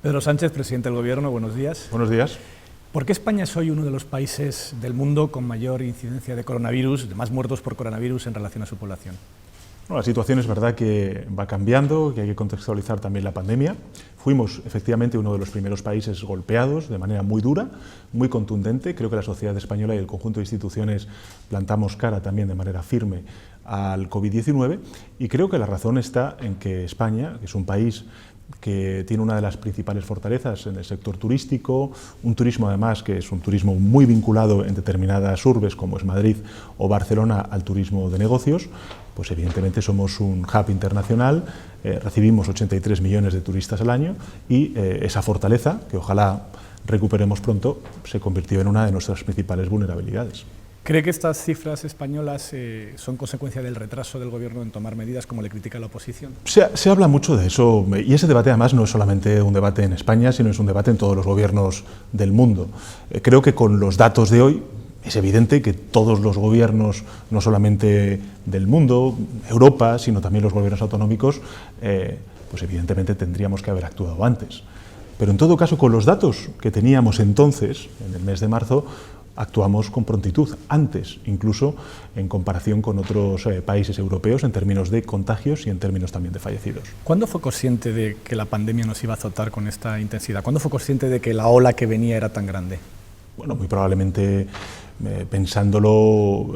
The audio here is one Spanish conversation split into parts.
Pedro Sánchez, presidente del Gobierno, buenos días. Buenos días. ¿Por qué España es hoy uno de los países del mundo con mayor incidencia de coronavirus, de más muertos por coronavirus en relación a su población? Bueno, la situación es verdad que va cambiando, que hay que contextualizar también la pandemia. Fuimos efectivamente uno de los primeros países golpeados de manera muy dura, muy contundente. Creo que la sociedad española y el conjunto de instituciones plantamos cara también de manera firme al COVID-19 y creo que la razón está en que España, que es un país que tiene una de las principales fortalezas en el sector turístico, un turismo además que es un turismo muy vinculado en determinadas urbes como es Madrid o Barcelona al turismo de negocios, pues evidentemente somos un hub internacional, recibimos 83 millones de turistas al año y esa fortaleza, que ojalá recuperemos pronto, se convirtió en una de nuestras principales vulnerabilidades. ¿Cree que estas cifras españolas son consecuencia del retraso del Gobierno en tomar medidas, como le critica la oposición? Se habla mucho de eso, y ese debate además no es solamente un debate en España, sino es un debate en todos los gobiernos del mundo. Creo que con los datos de hoy es evidente que todos los gobiernos, no solamente del mundo, Europa, sino también los gobiernos autonómicos, pues evidentemente tendríamos que haber actuado antes. Pero en todo caso, con los datos que teníamos entonces, en el mes de marzo, actuamos con prontitud, antes incluso en comparación con otros países europeos en términos de contagios y en términos también de fallecidos. ¿Cuándo fue consciente de que la pandemia nos iba a azotar con esta intensidad? ¿Cuándo fue consciente de que la ola que venía era tan grande? Bueno, muy probablemente pensándolo,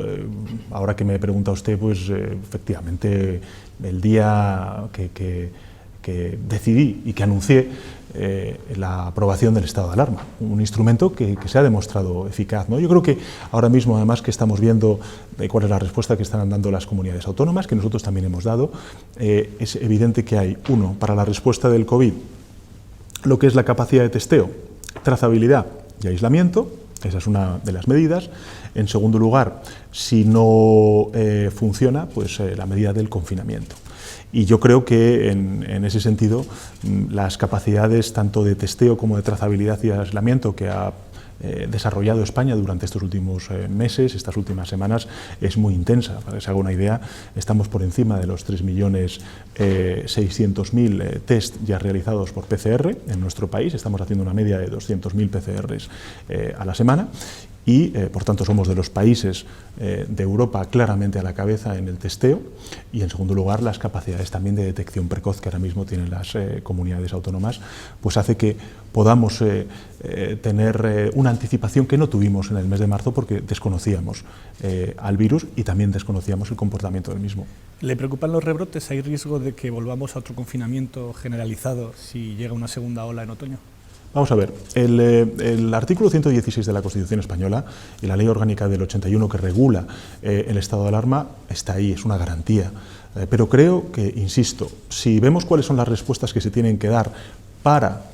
ahora que me pregunta usted, pues efectivamente el día que decidí y que anuncié la aprobación del estado de alarma, un instrumento que se ha demostrado eficaz, ¿no? Yo creo que ahora mismo, además, que estamos viendo cuál es la respuesta que están dando las comunidades autónomas, que nosotros también hemos dado, es evidente que hay, uno, para la respuesta del COVID, lo que es la capacidad de testeo, trazabilidad y aislamiento. Esa es una de las medidas. En segundo lugar, si no funciona, pues la medida del confinamiento. Y yo creo que en ese sentido las capacidades tanto de testeo como de trazabilidad y de aislamiento que ha desarrollado España durante estos últimos meses, estas últimas semanas, es muy intensa. Para que se haga una idea, estamos por encima de los 3.600.000 test ya realizados por PCR en nuestro país. Estamos haciendo una media de 200.000 PCRs a la semana. Y, por tanto, somos de los países de Europa claramente a la cabeza en el testeo y, en segundo lugar, las capacidades también de detección precoz que ahora mismo tienen las comunidades autónomas, pues hace que podamos tener una anticipación que no tuvimos en el mes de marzo porque desconocíamos al virus y también desconocíamos el comportamiento del mismo. ¿Le preocupan los rebrotes? ¿Hay riesgo de que volvamos a otro confinamiento generalizado si llega una segunda ola en otoño? Vamos a ver, el artículo 116 de la Constitución española y la Ley Orgánica del 81 que regula el estado de alarma está ahí, es una garantía. Pero creo que, insisto, si vemos cuáles son las respuestas que se tienen que dar para,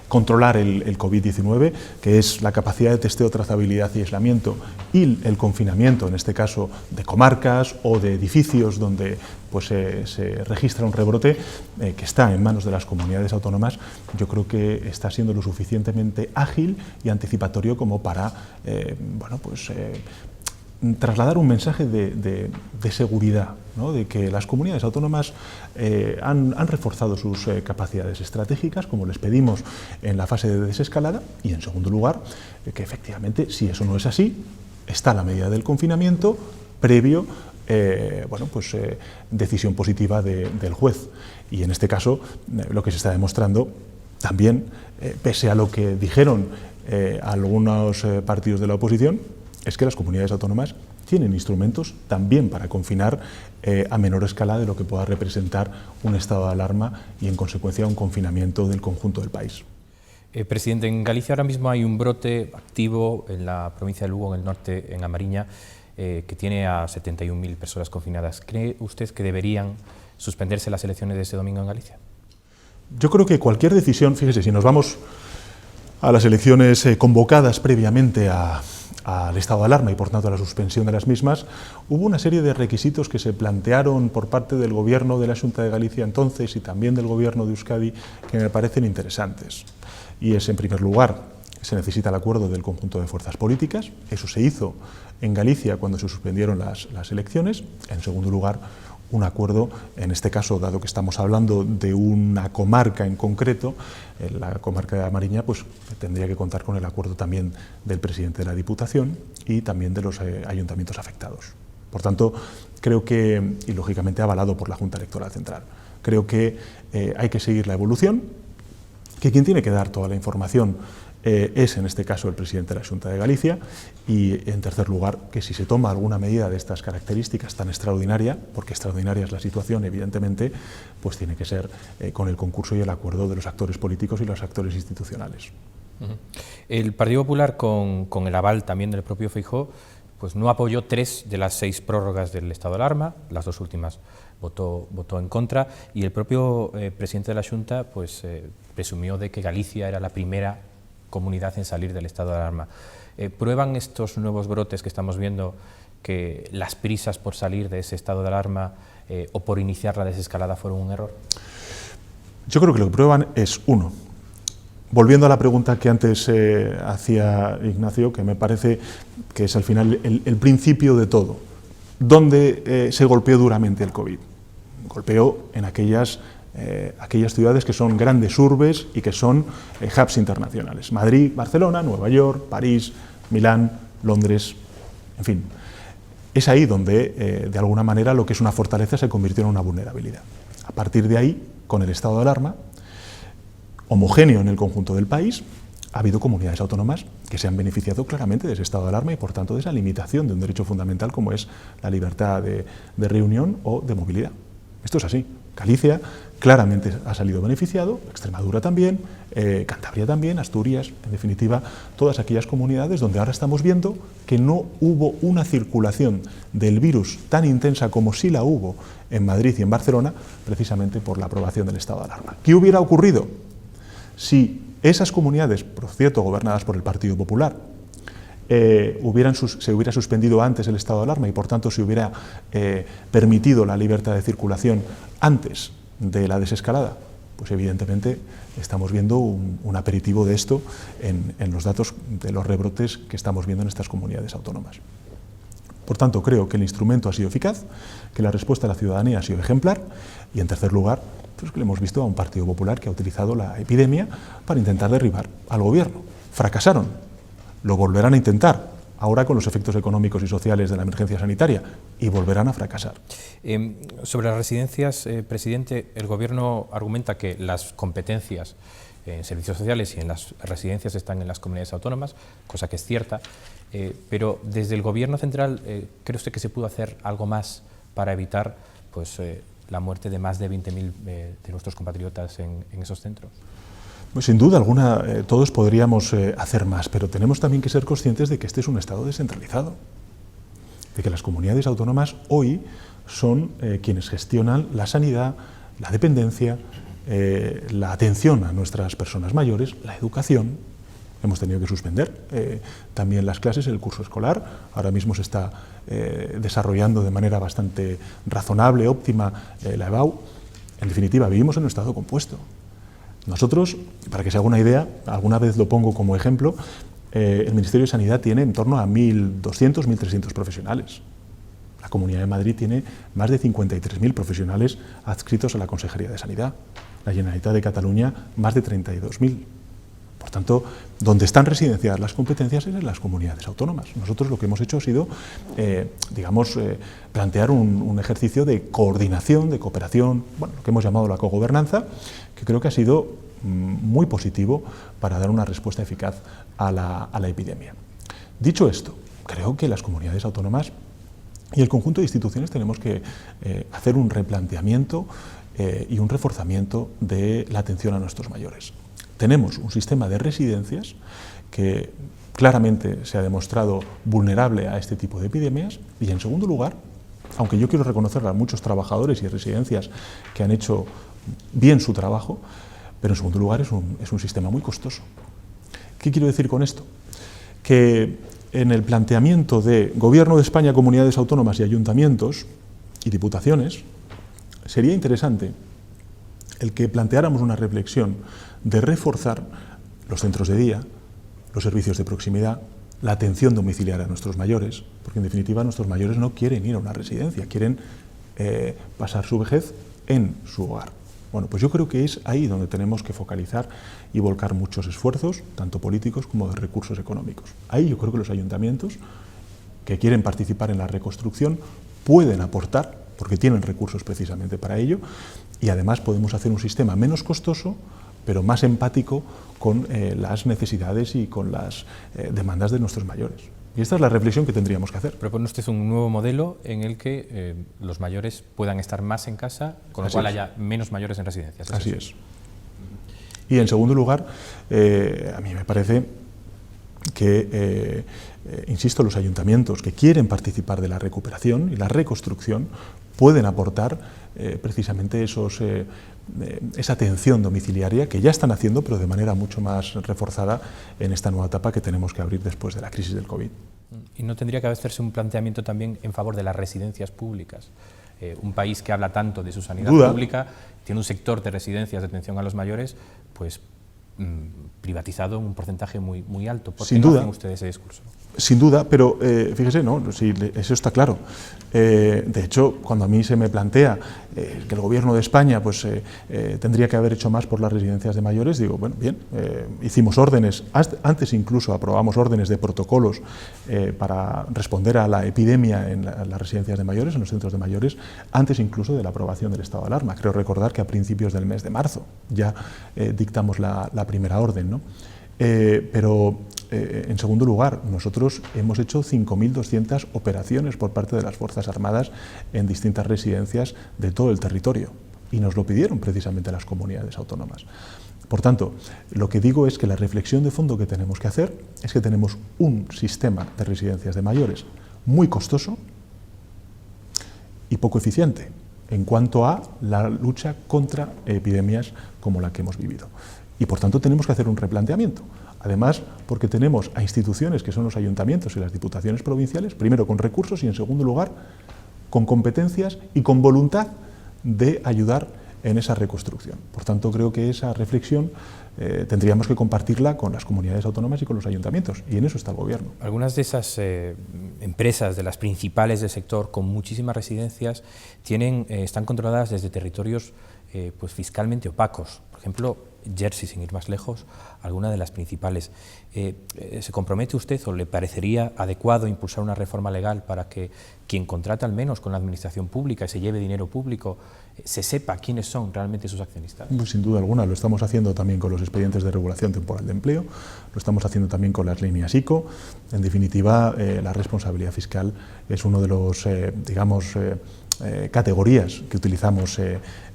controlar el COVID-19, que es la capacidad de testeo, trazabilidad y aislamiento, y el confinamiento, en este caso, de comarcas o de edificios donde pues, se registra un rebrote que está en manos de las comunidades autónomas, yo creo que está siendo lo suficientemente ágil y anticipatorio como para, trasladar un mensaje de seguridad, ¿no? De que las comunidades autónomas han reforzado sus capacidades estratégicas, como les pedimos en la fase de desescalada, y en segundo lugar, que efectivamente, si eso no es así, está la medida del confinamiento previo decisión positiva del juez. Y en este caso, lo que se está demostrando también, pese a lo que dijeron algunos partidos de la oposición, es que las comunidades autónomas tienen instrumentos también para confinar a menor escala de lo que pueda representar un estado de alarma y, en consecuencia, un confinamiento del conjunto del país. Presidente, en Galicia ahora mismo hay un brote activo en la provincia de Lugo, en el norte, en A Mariña, que tiene a 71.000 personas confinadas. ¿Cree usted que deberían suspenderse las elecciones de este domingo en Galicia? Yo creo que cualquier decisión, fíjese, si nos vamos a las elecciones convocadas previamente al estado de alarma y, por tanto, a la suspensión de las mismas, hubo una serie de requisitos que se plantearon por parte del Gobierno de la Xunta de Galicia entonces y también del Gobierno de Euskadi que me parecen interesantes. Y es, en primer lugar, se necesita el acuerdo del conjunto de fuerzas políticas. Eso se hizo en Galicia cuando se suspendieron las elecciones. En segundo lugar, un acuerdo, en este caso, dado que estamos hablando de una comarca en concreto, la comarca de Mariña, pues tendría que contar con el acuerdo también del presidente de la Diputación y también de los ayuntamientos afectados. Por tanto, creo que, y lógicamente avalado por la Junta Electoral Central, creo que hay que seguir la evolución, que quien tiene que dar toda la información es en este caso el presidente de la Xunta de Galicia, y en tercer lugar que si se toma alguna medida de estas características tan extraordinaria, porque extraordinaria es la situación evidentemente, pues tiene que ser con el concurso y el acuerdo de los actores políticos y los actores institucionales. El Partido Popular, con el aval también del propio Feijóo, pues no apoyó 3 de las 6 prórrogas del estado de alarma, las 2 últimas votó en contra, y el propio presidente de la Xunta pues, presumió de que Galicia era la primera comunidad en salir del estado de alarma. ¿Prueban estos nuevos brotes que estamos viendo que las prisas por salir de ese estado de alarma o por iniciar la desescalada fueron un error? Yo creo que lo que prueban es, uno, volviendo a la pregunta que antes hacía Ignacio, que me parece que es al final el principio de todo, ¿dónde se golpeó duramente el COVID? Golpeó en aquellas ciudades que son grandes urbes y que son hubs internacionales. Madrid, Barcelona, Nueva York, París, Milán, Londres, en fin. Es ahí donde, de alguna manera, lo que es una fortaleza se convirtió en una vulnerabilidad. A partir de ahí, con el estado de alarma, homogéneo en el conjunto del país, ha habido comunidades autónomas que se han beneficiado claramente de ese estado de alarma y, por tanto, de esa limitación de un derecho fundamental como es la libertad de reunión o de movilidad. Esto es así. Galicia claramente ha salido beneficiado, Extremadura también, Cantabria también, Asturias, en definitiva, todas aquellas comunidades donde ahora estamos viendo que no hubo una circulación del virus tan intensa como sí la hubo en Madrid y en Barcelona, precisamente por la aprobación del estado de alarma. ¿Qué hubiera ocurrido si esas comunidades, por cierto, gobernadas por el Partido Popular, se hubiera suspendido antes el estado de alarma y por tanto se hubiera permitido la libertad de circulación antes de la desescalada? Pues evidentemente estamos viendo un aperitivo de esto en los datos de los rebrotes que estamos viendo en estas comunidades autónomas. Por tanto, creo que el instrumento ha sido eficaz, que la respuesta de la ciudadanía ha sido ejemplar y, en tercer lugar, pues que le hemos visto a un Partido Popular que ha utilizado la epidemia para intentar derribar al gobierno. Fracasaron. Lo volverán a intentar, ahora con los efectos económicos y sociales de la emergencia sanitaria, y volverán a fracasar. Sobre las residencias, presidente, el Gobierno argumenta que las competencias en servicios sociales y en las residencias están en las comunidades autónomas, cosa que es cierta, pero desde el Gobierno central, ¿cree usted que se pudo hacer algo más para evitar pues, la muerte de más de 20.000 de nuestros compatriotas en esos centros? Pues sin duda alguna, todos podríamos hacer más, pero tenemos también que ser conscientes de que este es un Estado descentralizado, de que las comunidades autónomas hoy son quienes gestionan la sanidad, la dependencia, la atención a nuestras personas mayores, la educación. Hemos tenido que suspender también las clases, el curso escolar. Ahora mismo se está desarrollando de manera bastante razonable, óptima, la EBAU. En definitiva, vivimos en un Estado compuesto. Nosotros, para que se haga una idea, alguna vez lo pongo como ejemplo, el Ministerio de Sanidad tiene en torno a 1.200, 1.300 profesionales. La Comunidad de Madrid tiene más de 53.000 profesionales adscritos a la Consejería de Sanidad. La Generalitat de Cataluña, más de 32.000. Por tanto, donde están residenciadas las competencias es en las comunidades autónomas. Nosotros lo que hemos hecho ha sido, plantear un ejercicio de coordinación, de cooperación, bueno, lo que hemos llamado la cogobernanza, que creo que ha sido muy positivo para dar una respuesta eficaz a la epidemia. Dicho esto, creo que las comunidades autónomas y el conjunto de instituciones tenemos que hacer un replanteamiento y un reforzamiento de la atención a nuestros mayores. Tenemos un sistema de residencias que claramente se ha demostrado vulnerable a este tipo de epidemias y, en segundo lugar, aunque yo quiero reconocer a muchos trabajadores y residencias que han hecho bien su trabajo, pero en segundo lugar es un sistema muy costoso. ¿Qué quiero decir con esto? Que en el planteamiento de Gobierno de España, comunidades autónomas y ayuntamientos y diputaciones, sería interesante el que planteáramos una reflexión de reforzar los centros de día, los servicios de proximidad, la atención domiciliaria a nuestros mayores, porque en definitiva nuestros mayores no quieren ir a una residencia, quieren pasar su vejez en su hogar. Bueno, pues yo creo que es ahí donde tenemos que focalizar y volcar muchos esfuerzos, tanto políticos como de recursos económicos. Ahí yo creo que los ayuntamientos que quieren participar en la reconstrucción pueden aportar, porque tienen recursos precisamente para ello, y además podemos hacer un sistema menos costoso, pero más empático con las necesidades y con las demandas de nuestros mayores. Y esta es la reflexión que tendríamos que hacer. Propone usted un nuevo modelo en el que los mayores puedan estar más en casa, con lo cual haya menos mayores en residencias. Así es. Y en segundo lugar, a mí me parece que, insisto, los ayuntamientos que quieren participar de la recuperación y la reconstrucción pueden aportar precisamente esa atención domiciliaria que ya están haciendo, pero de manera mucho más reforzada en esta nueva etapa que tenemos que abrir después de la crisis del COVID. ¿Y no tendría que hacerse un planteamiento también en favor de las residencias públicas? Un país que habla tanto de su sanidad pública, tiene un sector de residencias de atención a los mayores, pues privatizado en un porcentaje muy alto. ¿Por qué no hacen ustedes ese discurso? Sin duda, pero fíjese, no, sí, eso está claro. De hecho, cuando a mí se me plantea que el Gobierno de España pues, tendría que haber hecho más por las residencias de mayores, digo, bueno, bien, hicimos órdenes, antes incluso aprobamos órdenes de protocolos para responder a la epidemia en las residencias de mayores, en los centros de mayores, antes incluso de la aprobación del estado de alarma. Creo recordar que a principios del mes de marzo ya dictamos la primera orden, ¿no? Pero en segundo lugar, nosotros hemos hecho 5.200 operaciones por parte de las Fuerzas Armadas en distintas residencias de todo el territorio y nos lo pidieron precisamente las comunidades autónomas. Por tanto, lo que digo es que la reflexión de fondo que tenemos que hacer es que tenemos un sistema de residencias de mayores muy costoso y poco eficiente en cuanto a la lucha contra epidemias como la que hemos vivido. Y por tanto tenemos que hacer un replanteamiento. Además, porque tenemos a instituciones que son los ayuntamientos y las diputaciones provinciales, primero con recursos y en segundo lugar con competencias y con voluntad de ayudar en esa reconstrucción. Por tanto, creo que esa reflexión tendríamos que compartirla con las comunidades autónomas y con los ayuntamientos, y en eso está el Gobierno. Algunas de esas empresas, de las principales del sector, con muchísimas residencias, están controladas desde territorios pues fiscalmente opacos. Por ejemplo, Jersey, sin ir más lejos, alguna de las principales. ¿Se compromete usted o le parecería adecuado impulsar una reforma legal para que quien contrata al menos con la administración pública y se lleve dinero público se sepa quiénes son realmente sus accionistas? Pues sin duda alguna, lo estamos haciendo también con los expedientes de regulación temporal de empleo, lo estamos haciendo también con las líneas ICO. En definitiva, la responsabilidad fiscal es uno de los, categorías que utilizamos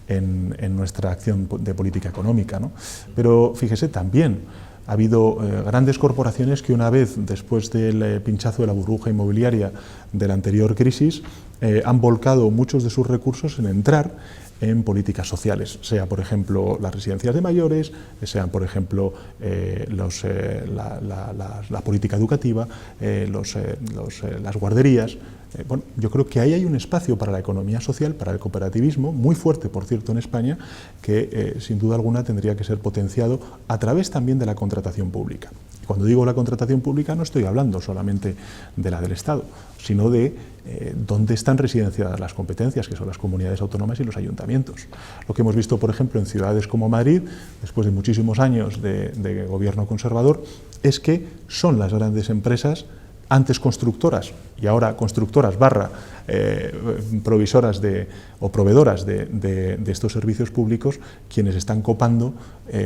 en nuestra acción de política económica, ¿no? Pero fíjese, también ha habido grandes corporaciones que una vez después del pinchazo de la burbuja inmobiliaria de la anterior crisis han volcado muchos de sus recursos en entrar en políticas sociales, sea por ejemplo las residencias de mayores, sean por ejemplo la política educativa, las guarderías. Bueno, yo creo que ahí hay un espacio para la economía social, para el cooperativismo, muy fuerte, por cierto, en España, que sin duda alguna tendría que ser potenciado a través también de la contratación pública. Cuando digo la contratación pública no estoy hablando solamente de la del Estado, sino de dónde están residenciadas las competencias, que son las comunidades autónomas y los ayuntamientos. Lo que hemos visto, por ejemplo, en ciudades como Madrid, después de muchísimos años de gobierno conservador, es que son las grandes empresas, antes constructoras y ahora constructoras provisoras o proveedoras de estos servicios públicos, quienes están copando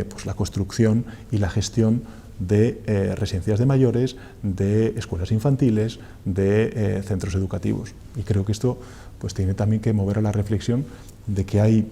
pues la construcción y la gestión de residencias de mayores, de escuelas infantiles, de centros educativos. Y creo que esto pues tiene también que mover a la reflexión de que hay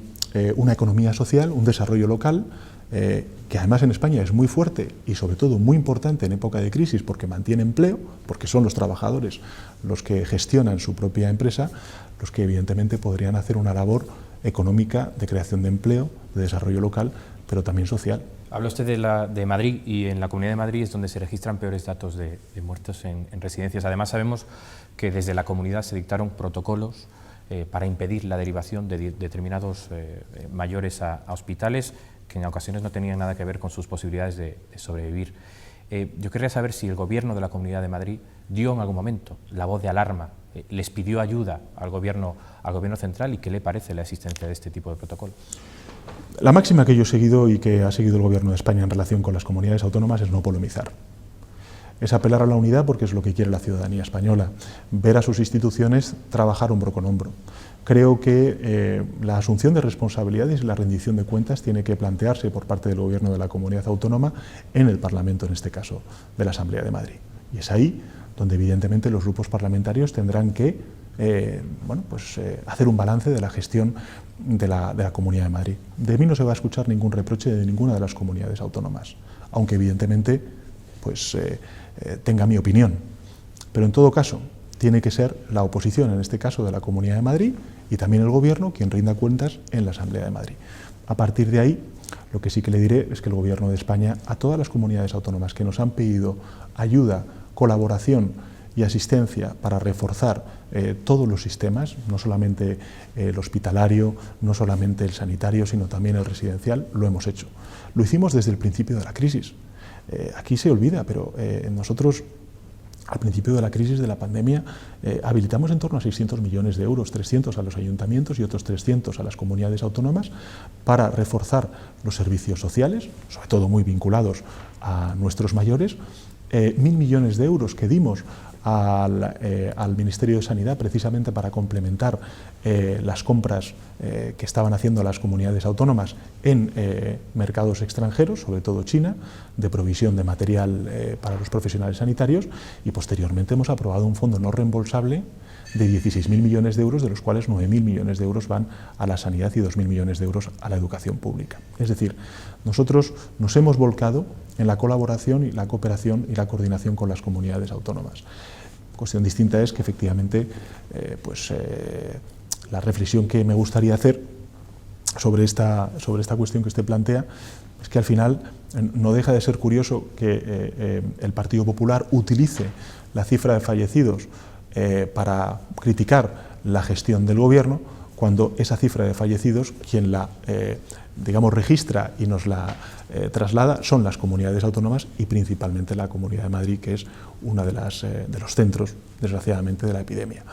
una economía social, un desarrollo local, que además en España es muy fuerte y sobre todo muy importante en época de crisis porque mantiene empleo, porque son los trabajadores los que gestionan su propia empresa, los que evidentemente podrían hacer una labor económica de creación de empleo, de desarrollo local, pero también social. Habla usted de Madrid, y en la Comunidad de Madrid es donde se registran peores datos de muertos en residencias. Además sabemos que desde la comunidad se dictaron protocolos para impedir la derivación de determinados mayores a hospitales que en ocasiones no tenían nada que ver con sus posibilidades de sobrevivir. Yo querría saber si el Gobierno de la Comunidad de Madrid dio en algún momento la voz de alarma, les pidió ayuda al gobierno central y qué le parece la existencia de este tipo de protocolo. La máxima que yo he seguido y que ha seguido el Gobierno de España en relación con las comunidades autónomas es no polemizar. Es apelar a la unidad porque es lo que quiere la ciudadanía española, ver a sus instituciones trabajar hombro con hombro. Creo que la asunción de responsabilidades y la rendición de cuentas tiene que plantearse por parte del Gobierno de la Comunidad Autónoma en el Parlamento, en este caso, de la Asamblea de Madrid. Y es ahí donde evidentemente los grupos parlamentarios tendrán que hacer un balance de la gestión de la Comunidad de Madrid. De mí no se va a escuchar ningún reproche de ninguna de las comunidades autónomas, aunque evidentemente tenga mi opinión. Pero en todo caso, tiene que ser la oposición, en este caso de la Comunidad de Madrid, y también el Gobierno quien rinda cuentas en la Asamblea de Madrid. A partir de ahí, lo que sí que le diré es que el Gobierno de España, a todas las comunidades autónomas que nos han pedido ayuda, colaboración y asistencia para reforzar todos los sistemas, no solamente el hospitalario, no solamente el sanitario, sino también el residencial, lo hemos hecho. Lo hicimos desde el principio de la crisis. Aquí se olvida, pero nosotros al principio de la crisis de la pandemia habilitamos en torno a 600 millones de euros, 300 a los ayuntamientos y otros 300 a las comunidades autónomas para reforzar los servicios sociales, sobre todo muy vinculados a nuestros mayores, 1.000 millones de euros que dimos al Ministerio de Sanidad precisamente para complementar las compras que estaban haciendo las comunidades autónomas en mercados extranjeros, sobre todo China, de provisión de material para los profesionales sanitarios, y posteriormente hemos aprobado un fondo no reembolsable de 16.000 millones de euros, de los cuales 9.000 millones de euros van a la sanidad y 2.000 millones de euros a la educación pública. Es decir, nosotros nos hemos volcado en la colaboración y la cooperación y la coordinación con las comunidades autónomas. Cuestión distinta es que efectivamente la reflexión que me gustaría hacer sobre esta cuestión que usted plantea es que al final no deja de ser curioso que el Partido Popular utilice la cifra de fallecidos para criticar la gestión del Gobierno, cuando esa cifra de fallecidos, quien la registra y nos la traslada son las comunidades autónomas y principalmente la Comunidad de Madrid, que es uno de los centros, desgraciadamente, de la epidemia.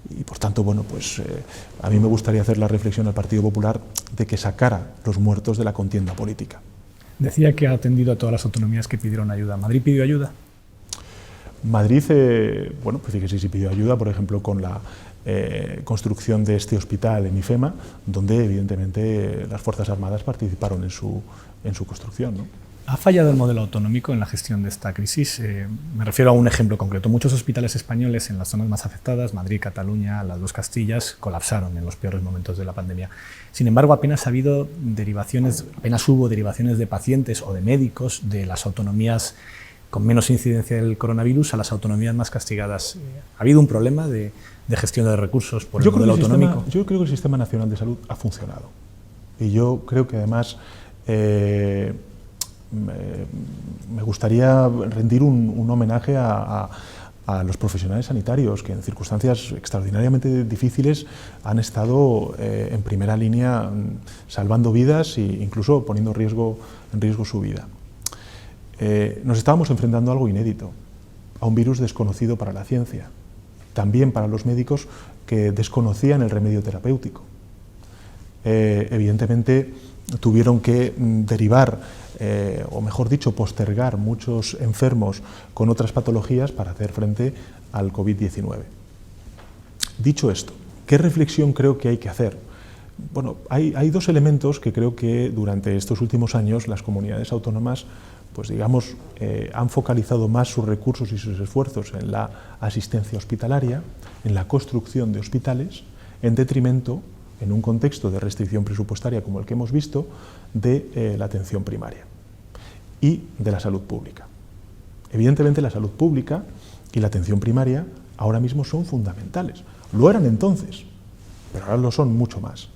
Y por tanto, a mí me gustaría hacer la reflexión al Partido Popular de que sacara los muertos de la contienda política. Decía que ha atendido a todas las autonomías que pidieron ayuda. ¿Madrid pidió ayuda? Madrid, fíjese si pidió ayuda, por ejemplo, con la construcción de este hospital en IFEMA, donde evidentemente las Fuerzas Armadas participaron en su construcción, ¿no? ¿Ha fallado el modelo autonómico en la gestión de esta crisis? Me refiero a un ejemplo concreto. Muchos hospitales españoles en las zonas más afectadas, Madrid, Cataluña, las dos Castillas, colapsaron en los peores momentos de la pandemia. Sin embargo, apenas hubo derivaciones de pacientes o de médicos de las autonomías con menos incidencia del coronavirus a las autonomías más castigadas. ¿Ha habido un problema de gestión de recursos por el modelo autonómico? Yo creo que el Sistema Nacional de Salud ha funcionado. Y yo creo que además me gustaría rendir un homenaje a los profesionales sanitarios que en circunstancias extraordinariamente difíciles han estado en primera línea salvando vidas e incluso poniendo en riesgo su vida. Nos estábamos enfrentando a algo inédito, a un virus desconocido para la ciencia, también para los médicos que desconocían el remedio terapéutico. Evidentemente tuvieron que derivar, o mejor dicho, postergar muchos enfermos con otras patologías para hacer frente al COVID-19. Dicho esto, ¿qué reflexión creo que hay que hacer? Bueno, hay dos elementos que creo que durante estos últimos años las comunidades autónomas han focalizado más sus recursos y sus esfuerzos en la asistencia hospitalaria, en la construcción de hospitales, en detrimento, en un contexto de restricción presupuestaria como el que hemos visto, de la atención primaria y de la salud pública. Evidentemente la salud pública y la atención primaria ahora mismo son fundamentales. Lo eran entonces, pero ahora lo son mucho más.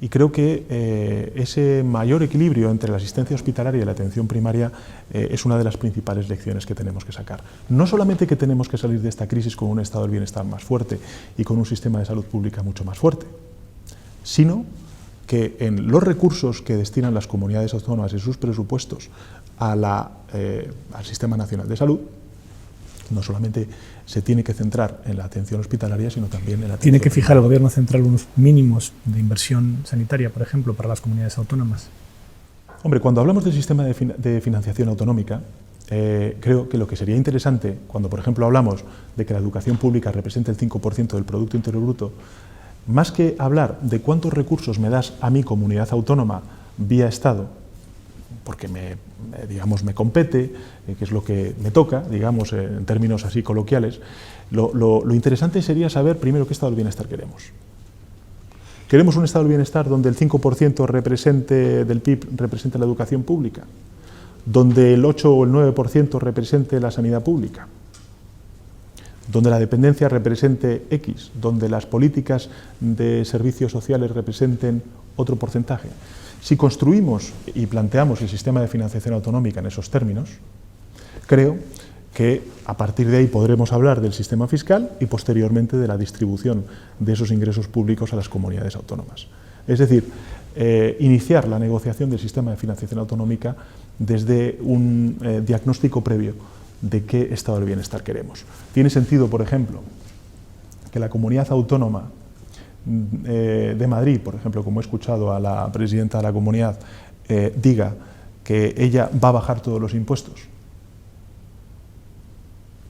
Y creo que ese mayor equilibrio entre la asistencia hospitalaria y la atención primaria es una de las principales lecciones que tenemos que sacar. No solamente que tenemos que salir de esta crisis con un estado del bienestar más fuerte y con un sistema de salud pública mucho más fuerte, sino que en los recursos que destinan las comunidades autónomas en sus presupuestos al Sistema Nacional de Salud, no solamente se tiene que centrar en la atención hospitalaria, sino también en la atención... ¿Tiene que fijar el Gobierno central unos mínimos de inversión sanitaria, por ejemplo, para las comunidades autónomas? Hombre, cuando hablamos del sistema de financiación autonómica, creo que lo que sería interesante, cuando por ejemplo hablamos de que la educación pública represente el 5% del Producto Interior Bruto, más que hablar de cuántos recursos me das a mi comunidad autónoma vía Estado, porque me compete, que es lo que me toca, digamos, en términos así coloquiales, lo interesante sería saber primero qué estado del bienestar queremos. ¿Queremos un estado del bienestar donde el 5% del PIB represente la educación pública? ¿Donde el 8 o el 9% represente la sanidad pública? ¿Donde la dependencia represente X? ¿Donde las políticas de servicios sociales representen otro porcentaje? Si construimos y planteamos el sistema de financiación autonómica en esos términos, creo que a partir de ahí podremos hablar del sistema fiscal y posteriormente de la distribución de esos ingresos públicos a las comunidades autónomas. Es decir, iniciar la negociación del sistema de financiación autonómica desde un diagnóstico previo de qué estado del bienestar queremos. Tiene sentido, por ejemplo, que la comunidad autónoma de Madrid, por ejemplo, como he escuchado a la presidenta de la comunidad, diga que ella va a bajar todos los impuestos.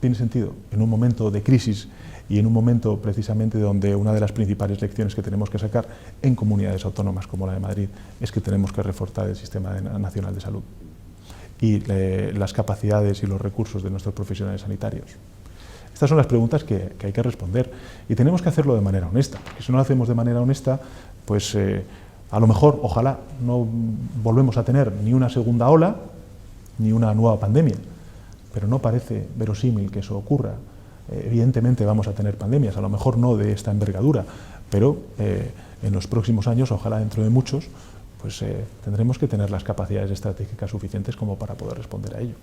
Tiene sentido en un momento de crisis y en un momento precisamente donde una de las principales lecciones que tenemos que sacar en comunidades autónomas como la de Madrid es que tenemos que reforzar el Sistema Nacional de Salud y las capacidades y los recursos de nuestros profesionales sanitarios. Estas son las preguntas que hay que responder y tenemos que hacerlo de manera honesta, porque si no lo hacemos de manera honesta, pues a lo mejor, ojalá, no volvemos a tener ni una segunda ola ni una nueva pandemia, pero no parece verosímil que eso ocurra. Evidentemente vamos a tener pandemias, a lo mejor no de esta envergadura, pero en los próximos años, ojalá dentro de muchos, pues tendremos que tener las capacidades estratégicas suficientes como para poder responder a ello.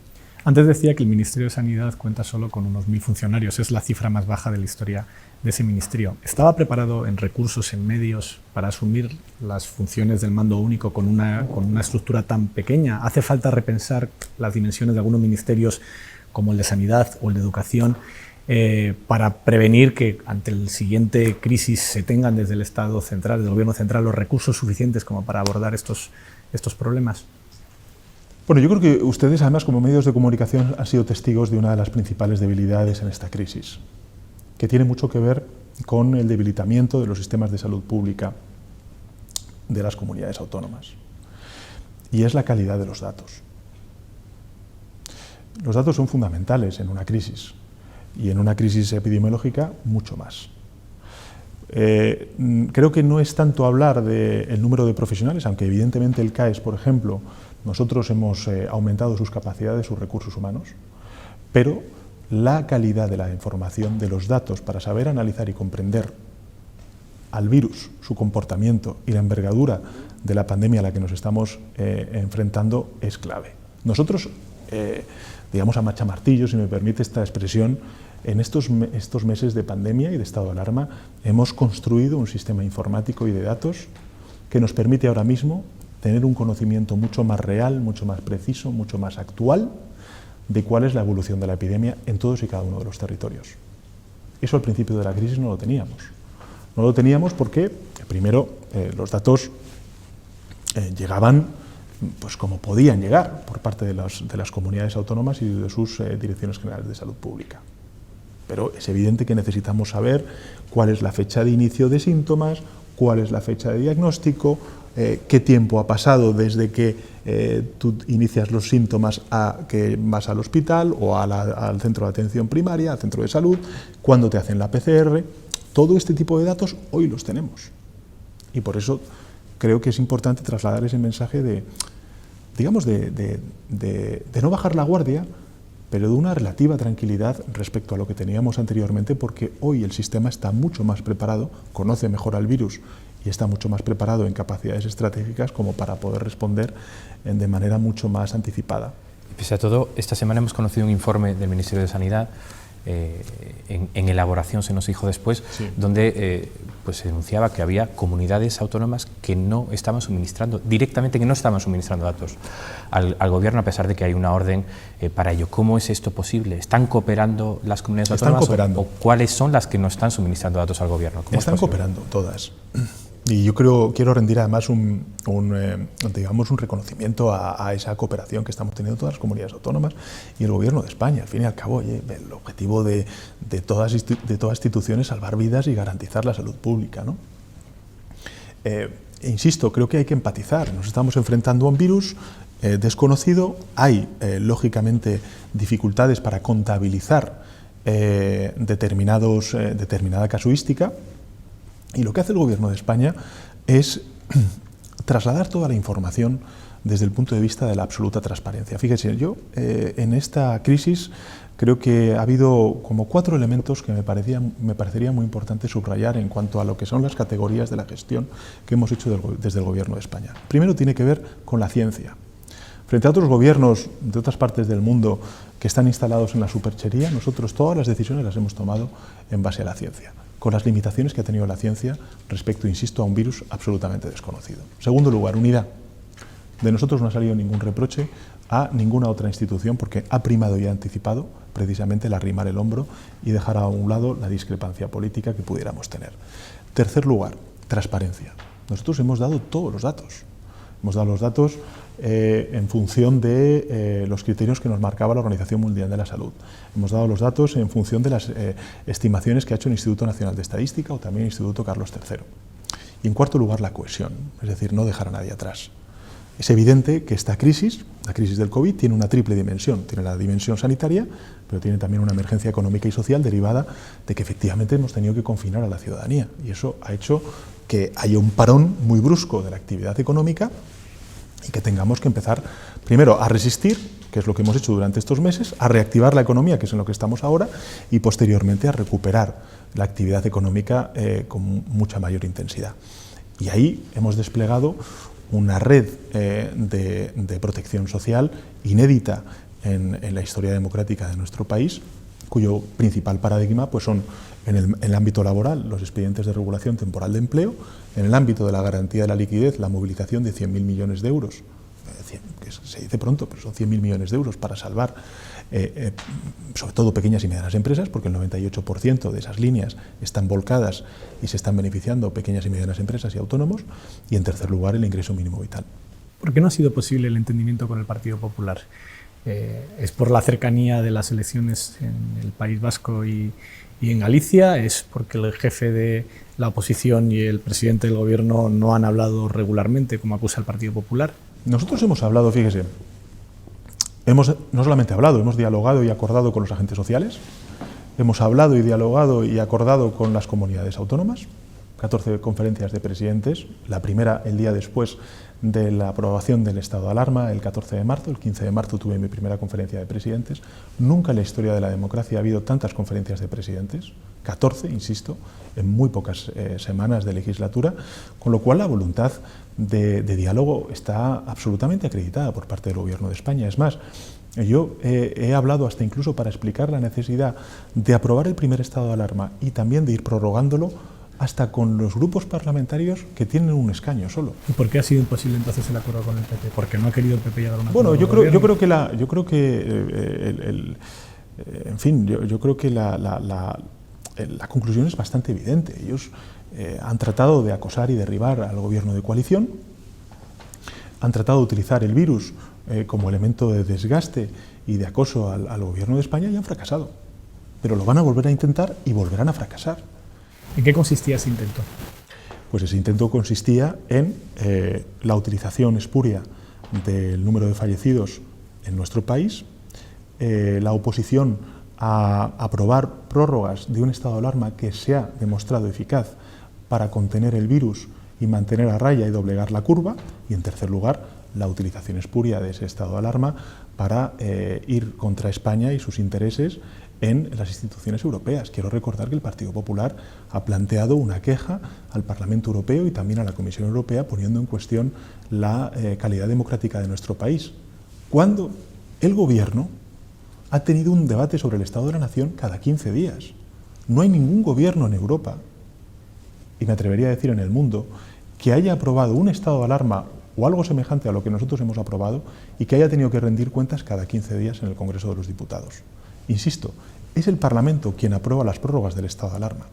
Antes decía que el Ministerio de Sanidad cuenta solo con unos 1000 funcionarios, es la cifra más baja de la historia de ese ministerio. ¿Estaba preparado en recursos, en medios, para asumir las funciones del mando único con una estructura tan pequeña? ¿Hace falta repensar las dimensiones de algunos ministerios como el de Sanidad o el de Educación para prevenir que ante la siguiente crisis se tengan desde el Estado central, desde el Gobierno central, los recursos suficientes como para abordar estos problemas? Bueno, yo creo que ustedes, además, como medios de comunicación, han sido testigos de una de las principales debilidades en esta crisis, que tiene mucho que ver con el debilitamiento de los sistemas de salud pública de las comunidades autónomas, y es la calidad de los datos. Los datos son fundamentales en una crisis, y en una crisis epidemiológica mucho más. Creo que no es tanto hablar del número de profesionales, aunque evidentemente el CAES, por ejemplo, nosotros hemos aumentado sus capacidades, sus recursos humanos, pero la calidad de la información, de los datos, para saber analizar y comprender al virus, su comportamiento y la envergadura de la pandemia a la que nos estamos enfrentando es clave. Nosotros, digamos a machamartillo, si me permite esta expresión, en estos meses de pandemia y de estado de alarma hemos construido un sistema informático y de datos que nos permite ahora mismo tener un conocimiento mucho más real, mucho más preciso, mucho más actual de cuál es la evolución de la epidemia en todos y cada uno de los territorios. Eso al principio de la crisis no lo teníamos. No lo teníamos porque, primero, los datos llegaban pues como podían llegar por parte de las comunidades autónomas y de sus direcciones generales de salud pública. Pero es evidente que necesitamos saber cuál es la fecha de inicio de síntomas, cuál es la fecha de diagnóstico, qué tiempo ha pasado desde que tú inicias los síntomas a que vas al hospital o al centro de atención primaria, al centro de salud, cuándo te hacen la PCR. Todo este tipo de datos hoy los tenemos. Y por eso creo que es importante trasladar ese mensaje de no bajar la guardia, pero de una relativa tranquilidad respecto a lo que teníamos anteriormente, porque hoy el sistema está mucho más preparado, conoce mejor al virus y está mucho más preparado en capacidades estratégicas como para poder responder de manera mucho más anticipada. Y pese a todo, esta semana hemos conocido un informe del Ministerio de Sanidad en elaboración, se nos dijo después, Sí. donde pues se denunciaba que había comunidades autónomas que no estaban suministrando, directamente que no estaban suministrando datos al gobierno, a pesar de que hay una orden para ello. ¿Cómo es esto posible? ¿Están cooperando las comunidades autónomas? Cooperando. ¿O cuáles son las que no están suministrando datos al gobierno? ¿Cómo Están cooperando todas. Y yo quiero rendir además un reconocimiento a esa cooperación que estamos teniendo todas las comunidades autónomas y el Gobierno de España. Al fin y al cabo, oye, el objetivo de todas instituciones es salvar vidas y garantizar la salud pública, ¿no? Insisto, creo que hay que empatizar. Nos estamos enfrentando a un virus desconocido. Hay, lógicamente, dificultades para contabilizar determinada casuística. Y lo que hace el Gobierno de España es trasladar toda la información desde el punto de vista de la absoluta transparencia. Fíjese, yo en esta crisis creo que ha habido como 4 elementos que me parecería muy importante subrayar en cuanto a lo que son las categorías de la gestión que hemos hecho desde el Gobierno de España. Primero tiene que ver con la ciencia. Frente a otros gobiernos de otras partes del mundo que están instalados en la superchería, nosotros todas las decisiones las hemos tomado en base a la ciencia, con las limitaciones que ha tenido la ciencia respecto, insisto, a un virus absolutamente desconocido. En segundo lugar, unidad. De nosotros no ha salido ningún reproche a ninguna otra institución porque ha primado y ha anticipado precisamente el arrimar el hombro y dejar a un lado la discrepancia política que pudiéramos tener. Tercer lugar, transparencia. Nosotros hemos dado todos los datos. Hemos dado los datos en función de los criterios que nos marcaba la Organización Mundial de la Salud. Hemos dado los datos en función de las estimaciones que ha hecho el Instituto Nacional de Estadística o también el Instituto Carlos III. Y en cuarto lugar, la cohesión, es decir, no dejar a nadie atrás. Es evidente que esta crisis, la crisis del COVID, tiene una triple dimensión. Tiene la dimensión sanitaria, pero tiene también una emergencia económica y social derivada de que efectivamente hemos tenido que confinar a la ciudadanía. Y eso ha hecho que haya un parón muy brusco de la actividad económica y que tengamos que empezar primero a resistir, que es lo que hemos hecho durante estos meses, a reactivar la economía, que es en lo que estamos ahora, y posteriormente a recuperar la actividad económica con mucha mayor intensidad. Y ahí hemos desplegado una red de protección social inédita en la historia democrática de nuestro país, cuyo principal paradigma pues son en el ámbito laboral los expedientes de regulación temporal de empleo, en el ámbito de la garantía de la liquidez la movilización de 100.000 millones de euros, que se dice pronto, pero son 100.000 millones de euros para salvar sobre todo pequeñas y medianas empresas, porque el 98% de esas líneas están volcadas y se están beneficiando pequeñas y medianas empresas y autónomos, y en tercer lugar el ingreso mínimo vital. ¿Por qué no ha sido posible el entendimiento con el Partido Popular? ¿Es por la cercanía de las elecciones en el País Vasco y en Galicia? ¿Es porque el jefe de la oposición y el presidente del gobierno no han hablado regularmente, como acusa el Partido Popular? Nosotros hemos hablado, fíjese, hemos no solamente hablado, hemos dialogado y acordado con los agentes sociales, hemos hablado y dialogado y acordado con las comunidades autónomas, 14 conferencias de presidentes, la primera el día después de la aprobación del estado de alarma, el 14 de marzo, el 15 de marzo tuve mi primera conferencia de presidentes. Nunca en la historia de la democracia ha habido tantas conferencias de presidentes, 14, insisto, en muy pocas semanas de legislatura, con lo cual la voluntad de diálogo está absolutamente acreditada por parte del Gobierno de España. Es más, yo he hablado hasta incluso para explicar la necesidad de aprobar el primer estado de alarma y también de ir prorrogándolo hasta con los grupos parlamentarios que tienen un escaño solo. ¿Y por qué ha sido imposible entonces el acuerdo con el PP? ¿Porque no ha querido el PP llegar a un acuerdo? Bueno, yo creo que la conclusión es bastante evidente. Ellos han tratado de acosar y derribar al gobierno de coalición, han tratado de utilizar el virus como elemento de desgaste y de acoso al gobierno de España y han fracasado. Pero lo van a volver a intentar y volverán a fracasar. ¿En qué consistía ese intento? Pues ese intento consistía en la utilización espuria del número de fallecidos en nuestro país, la oposición a aprobar prórrogas de un estado de alarma que se ha demostrado eficaz para contener el virus y mantener a raya y doblegar la curva, y en tercer lugar la utilización espuria de ese estado de alarma para ir contra España y sus intereses en las instituciones europeas. Quiero recordar que el Partido Popular ha planteado una queja al Parlamento Europeo y también a la Comisión Europea poniendo en cuestión la calidad democrática de nuestro país, cuando el Gobierno ha tenido un debate sobre el Estado de la Nación cada 15 días. No hay ningún gobierno en Europa, y me atrevería a decir en el mundo, que haya aprobado un estado de alarma o algo semejante a lo que nosotros hemos aprobado y que haya tenido que rendir cuentas cada 15 días en el Congreso de los Diputados. Insisto, es el Parlamento quien aprueba las prórrogas del estado de alarma,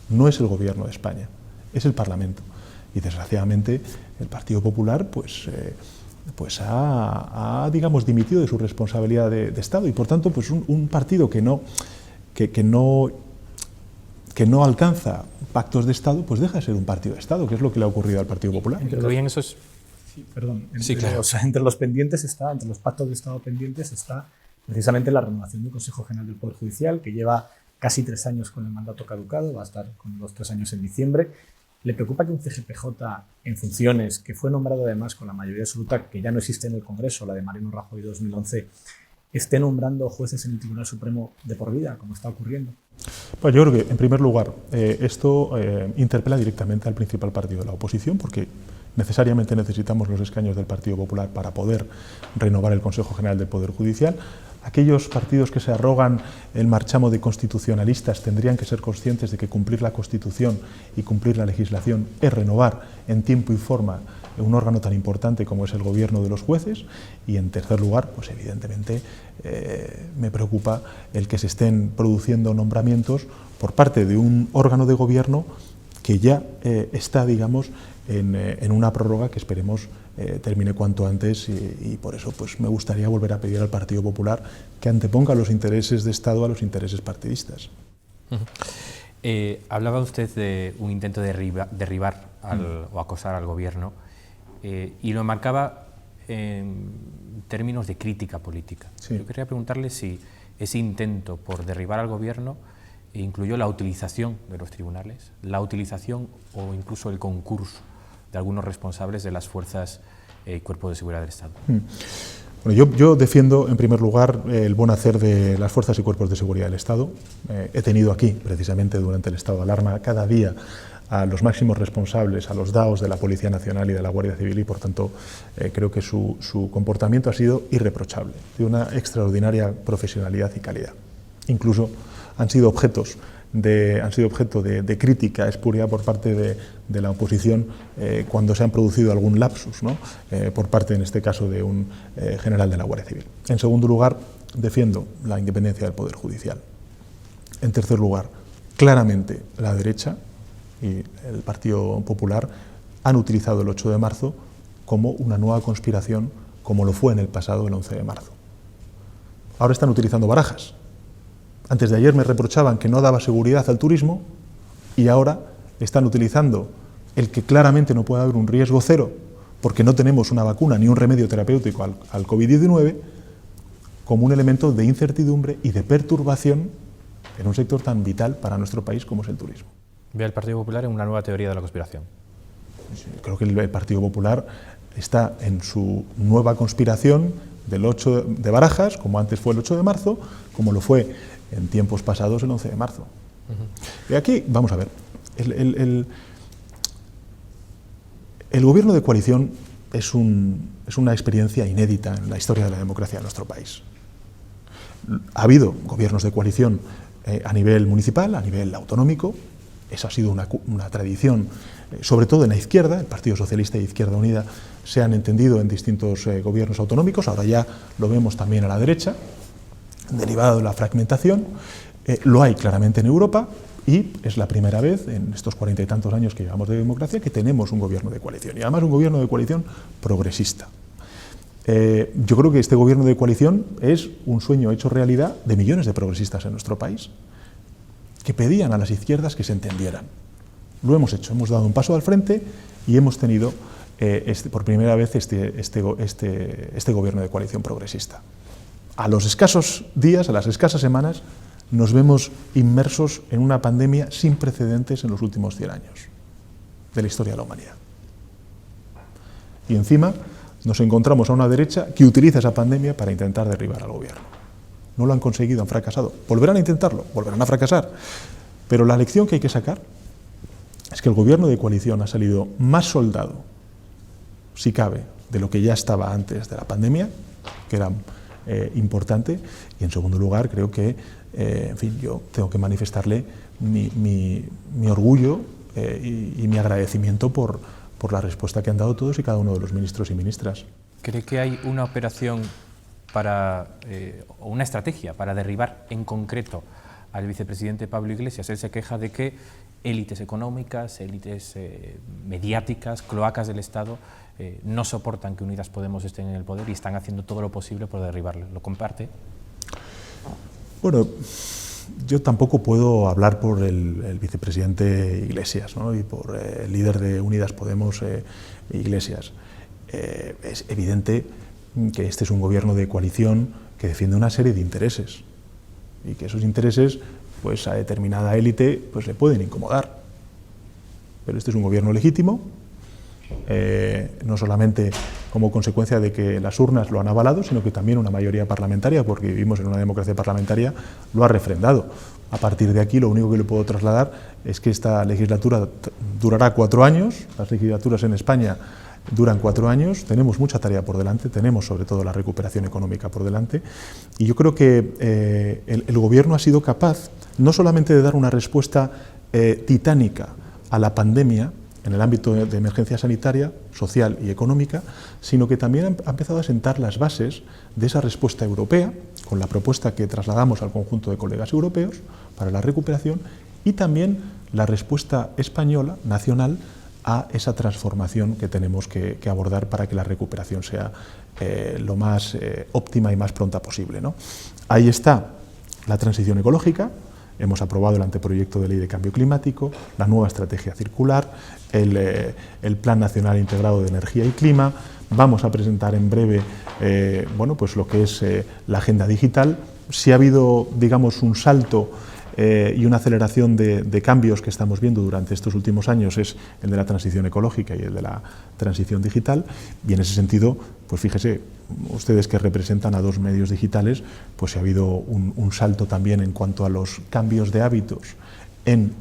no es el Gobierno de España, es el Parlamento. Y desgraciadamente el Partido Popular ha digamos, dimitido de su responsabilidad de Estado, y por tanto pues un partido que no alcanza pactos de Estado, pues deja de ser un partido de Estado, que es lo que le ha ocurrido al Partido Popular. ¿Incluyen esos? Sí, perdón. Sí, claro. O sea, entre los pactos de Estado pendientes está precisamente la renovación del Consejo General del Poder Judicial, que lleva casi 3 años con el mandato caducado, va a estar con los 3 años en diciembre. ¿Le preocupa que un CGPJ en funciones, que fue nombrado además con la mayoría absoluta, que ya no existe en el Congreso, la de Mariano Rajoy 2011, esté nombrando jueces en el Tribunal Supremo de por vida, como está ocurriendo? Pues yo creo que, en primer lugar, esto interpela directamente al principal partido de la oposición, porque necesariamente necesitamos los escaños del Partido Popular para poder renovar el Consejo General del Poder Judicial. Aquellos partidos que se arrogan el marchamo de constitucionalistas tendrían que ser conscientes de que cumplir la Constitución y cumplir la legislación es renovar en tiempo y forma un órgano tan importante como es el gobierno de los jueces. Y en tercer lugar, pues evidentemente me preocupa el que se estén produciendo nombramientos por parte de un órgano de gobierno que ya está, digamos, en una prórroga que esperemos termine cuanto antes, y por eso pues me gustaría volver a pedir al Partido Popular que anteponga los intereses de Estado a los intereses partidistas. Hablaba usted de un intento de derribar o acosar al gobierno, y lo enmarcaba en términos de crítica política. Sí. Yo quería preguntarle si ese intento por derribar al gobierno incluyó la utilización de los tribunales, la utilización o incluso el concurso de algunos responsables de las fuerzas y cuerpos de seguridad del Estado. Bueno, yo defiendo, en primer lugar, el buen hacer de las fuerzas y cuerpos de seguridad del Estado. He tenido aquí, precisamente durante el estado de alarma, cada día a los máximos responsables, a los DAOs de la Policía Nacional y de la Guardia Civil, y por tanto creo que su comportamiento ha sido irreprochable, de una extraordinaria profesionalidad y calidad. Incluso han sido objeto de crítica espuria por parte de la oposición cuando se han producido algún lapsus, ¿no? Por parte, en este caso, de un general de la Guardia Civil. En segundo lugar, defiendo la independencia del Poder Judicial. En tercer lugar, claramente la derecha y el Partido Popular han utilizado el 8 de marzo como una nueva conspiración, como lo fue en el pasado el 11 de marzo. Ahora están utilizando barajas. Antes de ayer me reprochaban que no daba seguridad al turismo, y ahora están utilizando el que claramente no puede haber un riesgo cero porque no tenemos una vacuna ni un remedio terapéutico al COVID-19 como un elemento de incertidumbre y de perturbación en un sector tan vital para nuestro país como es el turismo. ¿Ve al Partido Popular en una nueva teoría de la conspiración? Creo que el Partido Popular está en su nueva conspiración del 8 de Barajas, como antes fue el 8 de marzo, como lo fue en tiempos pasados el 11 de marzo. Y aquí, vamos a ver, el gobierno de coalición es una experiencia inédita en la historia de la democracia de nuestro país. Ha habido gobiernos de coalición a nivel municipal, a nivel autonómico. Esa ha sido una tradición, sobre todo en la izquierda. El Partido Socialista y Izquierda Unida se han entendido en distintos gobiernos autonómicos. Ahora ya lo vemos también a la derecha, derivado de la fragmentación. Lo hay claramente en Europa, y es la primera vez en estos 40 y tantos años que llevamos de democracia que tenemos un gobierno de coalición, y además un gobierno de coalición progresista. Yo creo que este gobierno de coalición es un sueño hecho realidad de millones de progresistas en nuestro país, que pedían a las izquierdas que se entendieran. Lo hemos hecho, hemos dado un paso al frente y hemos tenido por primera vez este gobierno de coalición progresista. A los escasos días, a las escasas semanas, nos vemos inmersos en una pandemia sin precedentes en los últimos 100 años de la historia de la humanidad. Y encima nos encontramos a una derecha que utiliza esa pandemia para intentar derribar al gobierno. No lo han conseguido, han fracasado. Volverán a intentarlo, volverán a fracasar. Pero la lección que hay que sacar es que el gobierno de coalición ha salido más soldado, si cabe, de lo que ya estaba antes de la pandemia, que eran importante. Y en segundo lugar, creo que, en fin, yo tengo que manifestarle mi orgullo y mi agradecimiento por la respuesta que han dado todos y cada uno de los ministros y ministras. ¿Cree que hay una operación o una estrategia para derribar en concreto al vicepresidente Pablo Iglesias? Él se queja de que élites económicas, élites mediáticas, cloacas del Estado no soportan que Unidas Podemos estén en el poder y están haciendo todo lo posible por derribarlo. ¿Lo comparte? Bueno, yo tampoco puedo hablar por el vicepresidente Iglesias, ¿no? Y por el líder de Unidas Podemos, Iglesias. Es evidente que este es un gobierno de coalición que defiende una serie de intereses y que esos intereses, pues a determinada élite, pues le pueden incomodar. Pero este es un gobierno legítimo, no solamente como consecuencia de que las urnas lo han avalado, sino que también una mayoría parlamentaria, porque vivimos en una democracia parlamentaria, lo ha refrendado. A partir de aquí, lo único que le puedo trasladar es que esta legislatura durará 4 años, las legislaturas en España duran 4 años, tenemos mucha tarea por delante, tenemos sobre todo la recuperación económica por delante, y yo creo que el gobierno ha sido capaz no solamente de dar una respuesta titánica a la pandemia en el ámbito de emergencia sanitaria, social y económica, sino que también ha empezado a sentar las bases de esa respuesta europea, con la propuesta que trasladamos al conjunto de colegas europeos para la recuperación, y también la respuesta española, nacional, a esa transformación que tenemos que abordar para que la recuperación sea lo más óptima y más pronta posible, ¿no? Ahí está la transición ecológica. Hemos aprobado el anteproyecto de ley de cambio climático, la nueva estrategia circular, el Plan Nacional Integrado de Energía y Clima. Vamos a presentar en breve bueno, pues lo que es la agenda digital. Si ha habido, digamos, un salto y una aceleración de cambios que estamos viendo durante estos últimos años, es el de la transición ecológica y el de la transición digital, y en ese sentido, pues fíjese, ustedes que representan a 2 medios digitales, pues si ha habido un salto también en cuanto a los cambios de hábitos en,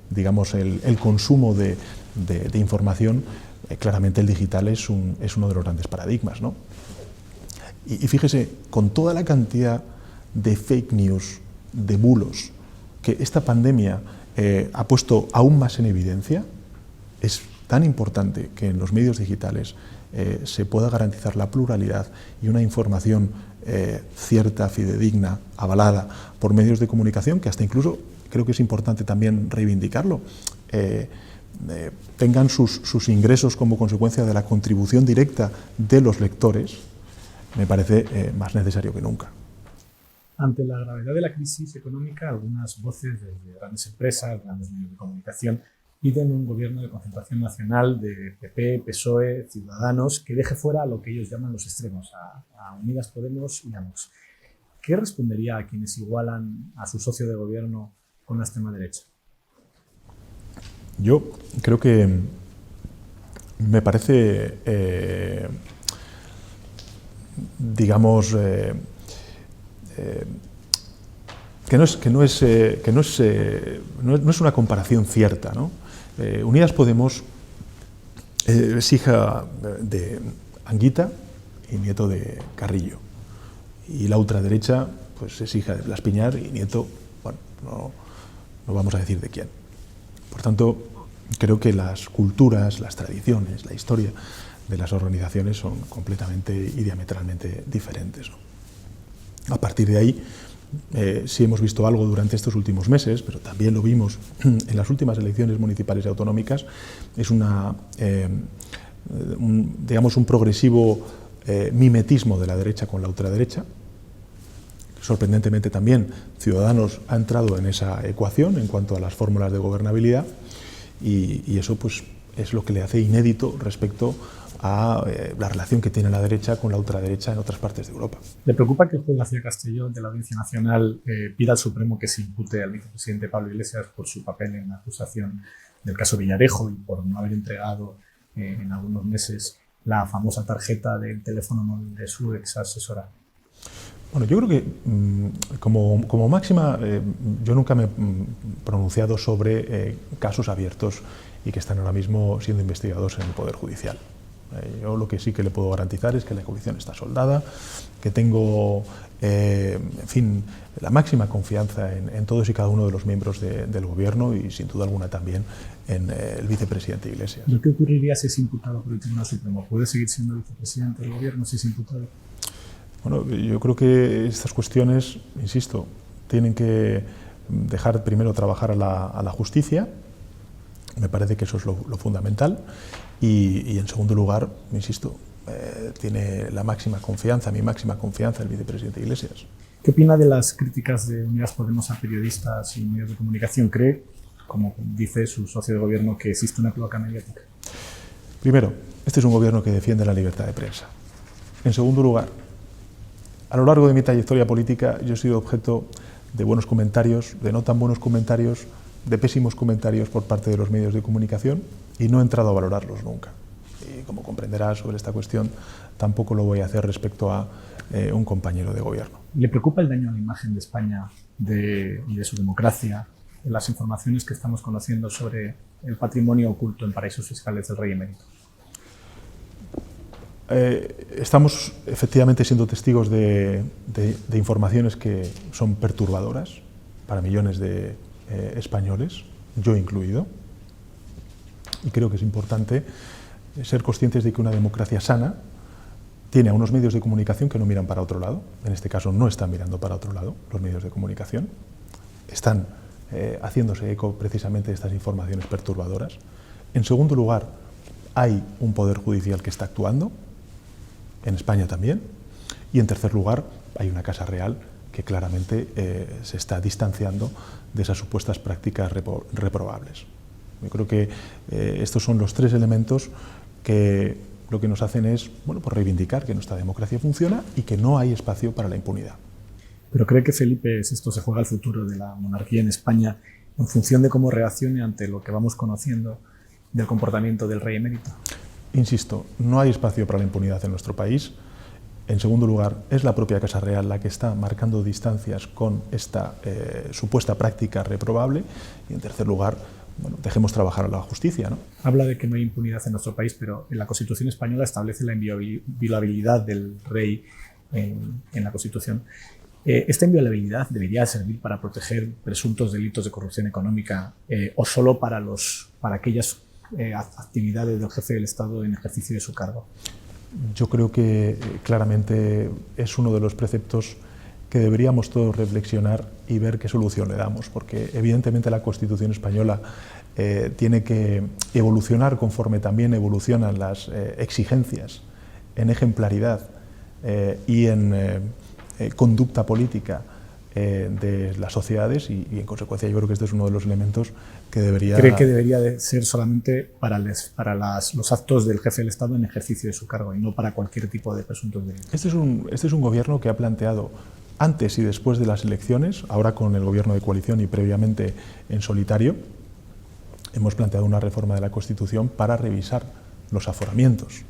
digamos, el consumo de información. Claramente el digital es uno de los grandes paradigmas, ¿no? Y fíjese, con toda la cantidad de fake news, de bulos, que esta pandemia ha puesto aún más en evidencia, es tan importante que en los medios digitales se pueda garantizar la pluralidad y una información cierta, fidedigna, avalada por medios de comunicación, que hasta incluso, creo que es importante también reivindicarlo, tengan sus ingresos como consecuencia de la contribución directa de los lectores, me parece más necesario que nunca. Ante la gravedad de la crisis económica, algunas voces de grandes empresas, grandes medios de comunicación, piden un gobierno de concentración nacional de PP, PSOE, Ciudadanos, que deje fuera a lo que ellos llaman los extremos, a Unidas Podemos y a Vox. ¿Qué respondería a quienes igualan a su socio de gobierno con la extrema derecha? Yo creo que me parece, digamos, que no es una comparación cierta, ¿no? Unidas Podemos es hija de Anguita y nieto de Carrillo, y la ultraderecha pues es hija de Blas Piñar y nieto, bueno, no vamos a decir de quién. Por tanto, creo que las culturas, las tradiciones, la historia de las organizaciones son completamente y diametralmente diferentes, ¿no? A partir de ahí, sí hemos visto algo durante estos últimos meses, pero también lo vimos en las últimas elecciones municipales y autonómicas, es digamos, un progresivo mimetismo de la derecha con la ultraderecha. Sorprendentemente también Ciudadanos ha entrado en esa ecuación en cuanto a las fórmulas de gobernabilidad, y eso pues es lo que le hace inédito respecto a la relación que tiene la derecha con la ultraderecha en otras partes de Europa. ¿Le preocupa que el juez García Castellón de la Audiencia Nacional pida al Supremo que se impute al vicepresidente Pablo Iglesias por su papel en la acusación del caso Villarejo y por no haber entregado en algunos meses la famosa tarjeta del teléfono móvil de su ex asesora? Bueno, yo creo que como máxima yo nunca me he pronunciado sobre casos abiertos y que están ahora mismo siendo investigados en el Poder Judicial. Yo lo que sí que le puedo garantizar es que la coalición está soldada, que tengo, en fin, la máxima confianza en todos y cada uno de los miembros del Gobierno y, sin duda alguna, también en el vicepresidente Iglesias. ¿Qué ocurriría si es imputado por el Tribunal Supremo? ¿Puede seguir siendo vicepresidente del Gobierno si es imputado? Bueno, yo creo que estas cuestiones, insisto, tienen que dejar primero trabajar a la justicia. Me parece que eso es lo fundamental. Y en segundo lugar, insisto, tiene la máxima confianza, mi máxima confianza, el vicepresidente Iglesias. ¿Qué opina de las críticas de Unidas Podemos a periodistas y medios de comunicación? ¿Cree, como dice su socio de gobierno, que existe una cloaca mediática? Primero, este es un gobierno que defiende la libertad de prensa. En segundo lugar, a lo largo de mi trayectoria política yo he sido objeto de buenos comentarios, de no tan buenos comentarios, de pésimos comentarios por parte de los medios de comunicación y no he entrado a valorarlos nunca. Y como comprenderá, sobre esta cuestión tampoco lo voy a hacer respecto a un compañero de gobierno. ¿Le preocupa el daño a la imagen de España y de su democracia en las informaciones que estamos conociendo sobre el patrimonio oculto en paraísos fiscales del rey emérito? Estamos efectivamente siendo testigos de informaciones que son perturbadoras para millones de españoles, yo incluido, y creo que es importante ser conscientes de que una democracia sana tiene a unos medios de comunicación que no miran para otro lado. En este caso no están mirando para otro lado los medios de comunicación, están haciéndose eco precisamente de estas informaciones perturbadoras. En segundo lugar, hay un poder judicial que está actuando, en España también, y en tercer lugar, hay una Casa Real que claramente se está distanciando de esas supuestas prácticas reprobables. Yo creo que estos son los tres elementos que lo que nos hacen es, bueno, pues reivindicar que nuestra democracia funciona y que no hay espacio para la impunidad. ¿Pero cree que Felipe VI se juega el futuro de la monarquía en España en función de cómo reaccione ante lo que vamos conociendo del comportamiento del rey emérito? Insisto, no hay espacio para la impunidad en nuestro país. En segundo lugar, es la propia Casa Real la que está marcando distancias con esta supuesta práctica reprobable. Y en tercer lugar, bueno, dejemos trabajar a la justicia, ¿no? Habla de que no hay impunidad en nuestro país, pero en la Constitución española establece la inviolabilidad del rey en la Constitución. ¿Esta inviolabilidad debería servir para proteger presuntos delitos de corrupción económica o solo para aquellas actividades del jefe del Estado en ejercicio de su cargo? Yo creo que claramente es uno de los preceptos que deberíamos todos reflexionar y ver qué solución le damos, porque evidentemente la Constitución española tiene que evolucionar conforme también evolucionan las exigencias en ejemplaridad y en conducta política de las sociedades y en consecuencia yo creo que este es uno de los elementos que debería... ¿Cree que debería de ser solamente para los actos del jefe del Estado en ejercicio de su cargo y no para cualquier tipo de presuntos delitos? Este es un gobierno que ha planteado antes y después de las elecciones, ahora con el gobierno de coalición y previamente en solitario, hemos planteado una reforma de la Constitución para revisar los aforamientos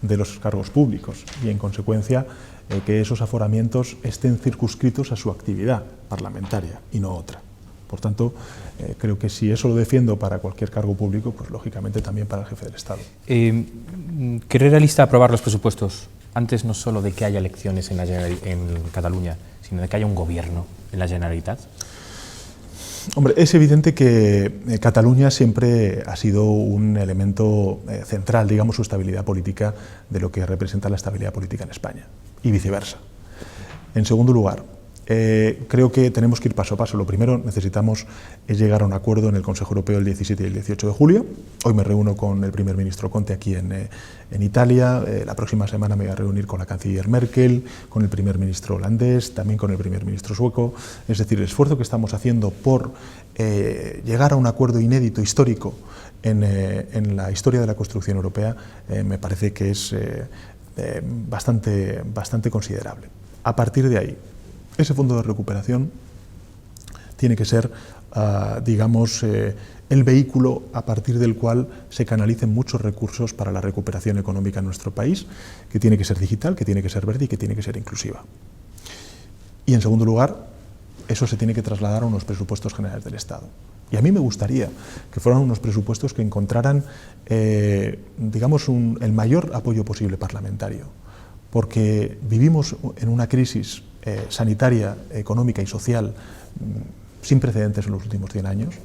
de los cargos públicos y en consecuencia que esos aforamientos estén circunscritos a su actividad parlamentaria y no otra. Por tanto, creo que si eso lo defiendo para cualquier cargo público, pues lógicamente también para el jefe del Estado. ¿Cree realista aprobar los presupuestos antes no solo de que haya elecciones en Cataluña, sino de que haya un gobierno en la Generalitat? Hombre, es evidente que Cataluña siempre ha sido un elemento central, digamos, su estabilidad política de lo que representa la estabilidad política en España y viceversa. En segundo lugar, creo que tenemos que ir paso a paso. Lo primero necesitamos es llegar a un acuerdo en el Consejo Europeo el 17 y el 18 de julio. Hoy me reúno con el primer ministro Conte aquí en Italia. La próxima semana me voy a reunir con la canciller Merkel, con el primer ministro holandés, también con el primer ministro sueco. Es decir, el esfuerzo que estamos haciendo por llegar a un acuerdo inédito, histórico, en la historia de la construcción europea, me parece que es bastante considerable. A partir de ahí, ese fondo de recuperación tiene que ser, digamos, el vehículo a partir del cual se canalicen muchos recursos para la recuperación económica en nuestro país, que tiene que ser digital, que tiene que ser verde y que tiene que ser inclusiva. Y en segundo lugar, eso se tiene que trasladar a unos presupuestos generales del Estado. Y a mí me gustaría que fueran unos presupuestos que encontraran, digamos, el mayor apoyo posible parlamentario, porque vivimos en una crisis sanitaria, económica y social sin precedentes en los últimos 100 años,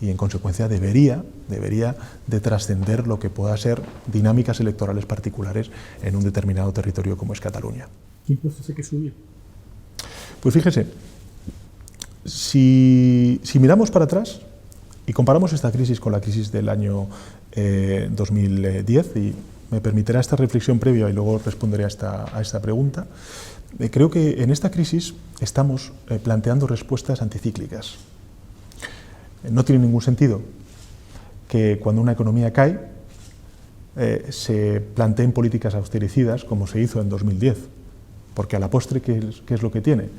y en consecuencia debería de trascender lo que pueda ser dinámicas electorales particulares en un determinado territorio como es Cataluña. ¿Qué impuestos hay que subir? Pues fíjese, si miramos para atrás y comparamos esta crisis con la crisis del año 2010, y me permitirá esta reflexión previa y luego responderé a esta pregunta, creo que en esta crisis estamos planteando respuestas anticíclicas. No tiene ningún sentido que cuando una economía cae se planteen políticas austericidas como se hizo en 2010, porque a la postre, ¿qué es lo que tiene?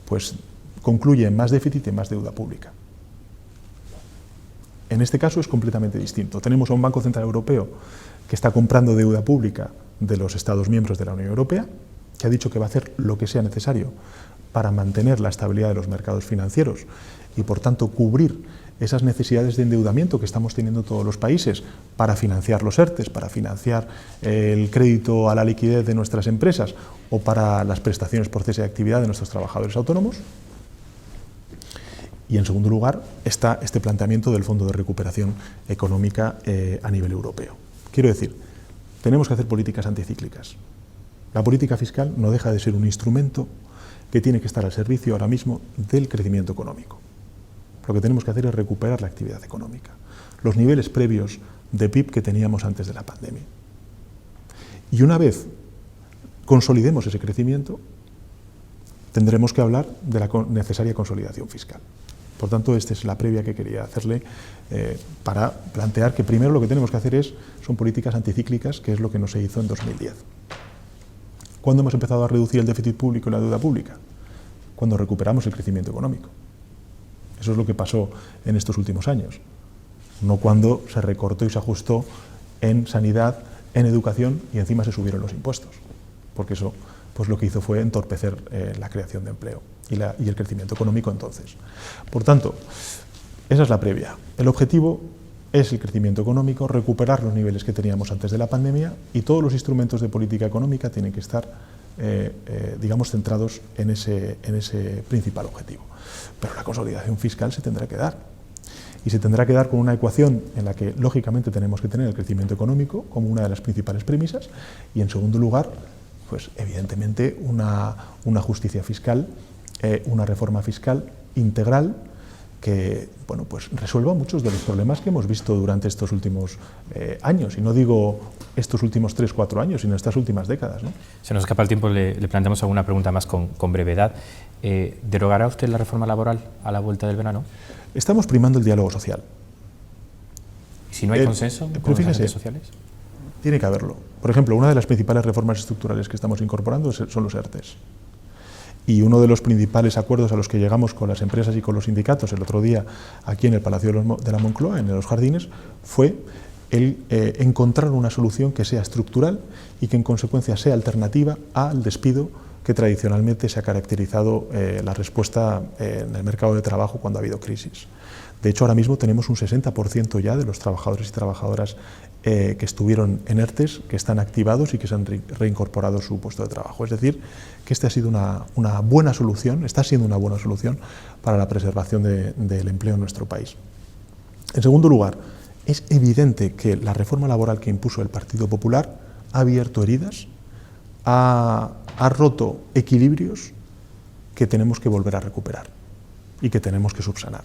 Pues concluye en más déficit y más deuda pública. En este caso es completamente distinto. Tenemos a un Banco Central Europeo que está comprando deuda pública de los Estados miembros de la Unión Europea, que ha dicho que va a hacer lo que sea necesario para mantener la estabilidad de los mercados financieros y, por tanto, cubrir esas necesidades de endeudamiento que estamos teniendo todos los países para financiar los ERTEs, para financiar el crédito a la liquidez de nuestras empresas o para las prestaciones por cese de actividad de nuestros trabajadores autónomos. Y, en segundo lugar, está este planteamiento del Fondo de Recuperación Económica a nivel europeo. Quiero decir, tenemos que hacer políticas anticíclicas. La política fiscal no deja de ser un instrumento que tiene que estar al servicio ahora mismo del crecimiento económico. Lo que tenemos que hacer es recuperar la actividad económica, los niveles previos de PIB que teníamos antes de la pandemia. Y una vez consolidemos ese crecimiento, tendremos que hablar de la necesaria consolidación fiscal. Por tanto, esta es la previa que quería hacerle para plantear que primero lo que tenemos que hacer son políticas anticíclicas, que es lo que no se hizo en 2010. ¿Cuándo hemos empezado a reducir el déficit público y la deuda pública? Cuando recuperamos el crecimiento económico. Eso es lo que pasó en estos últimos años, no cuando se recortó y se ajustó en sanidad, en educación y encima se subieron los impuestos, porque eso pues lo que hizo fue entorpecer la creación de empleo y el crecimiento económico entonces. Por tanto, esa es la previa. El objetivo es el crecimiento económico, recuperar los niveles que teníamos antes de la pandemia, y todos los instrumentos de política económica tienen que estar digamos, centrados en ese principal objetivo. Pero la consolidación fiscal se tendrá que dar. Y se tendrá que dar con una ecuación en la que, lógicamente, tenemos que tener el crecimiento económico como una de las principales premisas y, en segundo lugar, pues, evidentemente, una justicia fiscal, una reforma fiscal integral que, bueno, pues resuelva muchos de los problemas que hemos visto durante estos últimos años. Y no digo estos últimos 3-4 años, sino estas últimas décadas, ¿no? Se nos escapa el tiempo, le planteamos alguna pregunta más con brevedad. ¿Derogará usted la reforma laboral a la vuelta del verano? Estamos primando el diálogo social. ¿Y si no hay consenso con los agentes sociales? Tiene que haberlo. Por ejemplo, una de las principales reformas estructurales que estamos incorporando son los ERTEs. Y uno de los principales acuerdos a los que llegamos con las empresas y con los sindicatos el otro día aquí en el Palacio de la Moncloa, en los Jardines, fue el encontrar una solución que sea estructural y que en consecuencia sea alternativa al despido que tradicionalmente se ha caracterizado la respuesta en el mercado de trabajo cuando ha habido crisis. De hecho, ahora mismo tenemos un 60% ya de los trabajadores y trabajadoras que estuvieron en ERTEs, que están activados y que se han reincorporado a su puesto de trabajo. Es decir, que esta ha sido una buena solución, está siendo una buena solución para la preservación del empleo en nuestro país. En segundo lugar, es evidente que la reforma laboral que impuso el Partido Popular ha abierto heridas, ha roto equilibrios que tenemos que volver a recuperar y que tenemos que subsanar.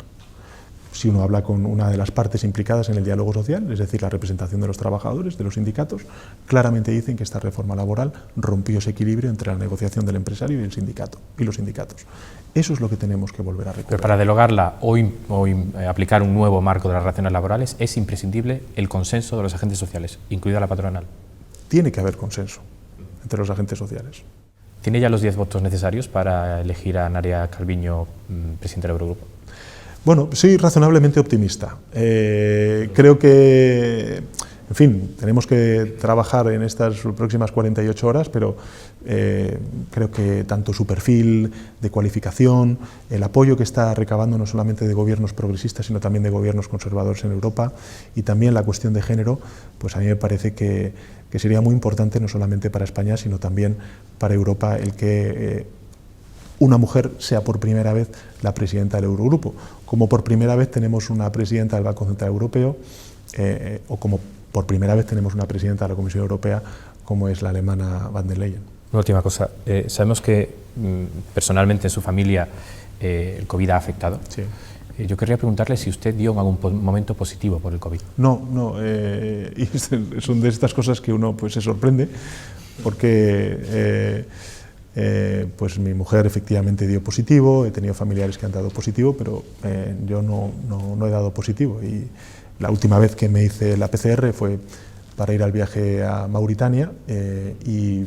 Si uno habla con una de las partes implicadas en el diálogo social, es decir, la representación de los trabajadores, de los sindicatos, claramente dicen que esta reforma laboral rompió ese equilibrio entre la negociación del empresario y el sindicato y los sindicatos. Eso es lo que tenemos que volver a recuperar. Pero para derogarla o aplicar un nuevo marco de las relaciones laborales es imprescindible el consenso de los agentes sociales, incluida la patronal. Tiene que haber consenso entre los agentes sociales. ¿Tiene ya los 10 votos necesarios para elegir a Nadia Calviño presidenta del Eurogrupo? Bueno, soy razonablemente optimista. Creo que En fin, tenemos que trabajar en estas próximas 48 horas, pero creo que tanto su perfil de cualificación, el apoyo que está recabando no solamente de gobiernos progresistas, sino también de gobiernos conservadores en Europa, y también la cuestión de género, pues a mí me parece que sería muy importante no solamente para España, sino también para Europa el que una mujer sea por primera vez la presidenta del Eurogrupo, como por primera vez tenemos una presidenta del Banco Central Europeo, o como por primera vez tenemos una presidenta de la Comisión Europea, como es la alemana Van der Leyen. Una última cosa. Sabemos que personalmente en su familia el COVID ha afectado. Sí. Yo querría preguntarle si usted dio en algún momento positivo por el COVID. No, y son de estas cosas que uno pues se sorprende, porque pues mi mujer efectivamente dio positivo, he tenido familiares que han dado positivo, pero yo no he dado positivo. Y la última vez que me hice la PCR fue para ir al viaje a Mauritania y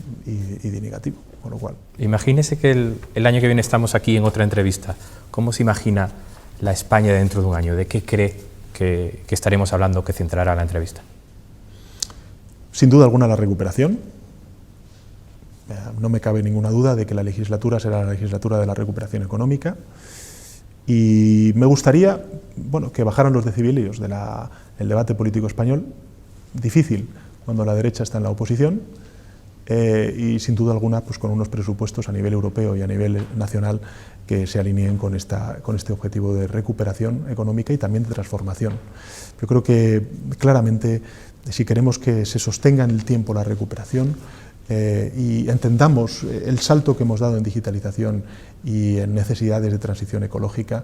di negativo, con lo cual. Imagínese que el año que viene estamos aquí en otra entrevista. ¿Cómo se imagina la España dentro de un año? ¿De qué cree que estaremos hablando que centrará la entrevista? Sin duda alguna la recuperación. No me cabe ninguna duda de que la legislatura será la legislatura de la recuperación económica. Y me gustaría que bajaran los decibelios del debate político español, difícil cuando la derecha está en la oposición, y sin duda alguna pues con unos presupuestos a nivel europeo y a nivel nacional que se alineen con este objetivo de recuperación económica y también de transformación. Yo creo que claramente si queremos que se sostenga en el tiempo la recuperación, y entendamos el salto que hemos dado en digitalización y en necesidades de transición ecológica,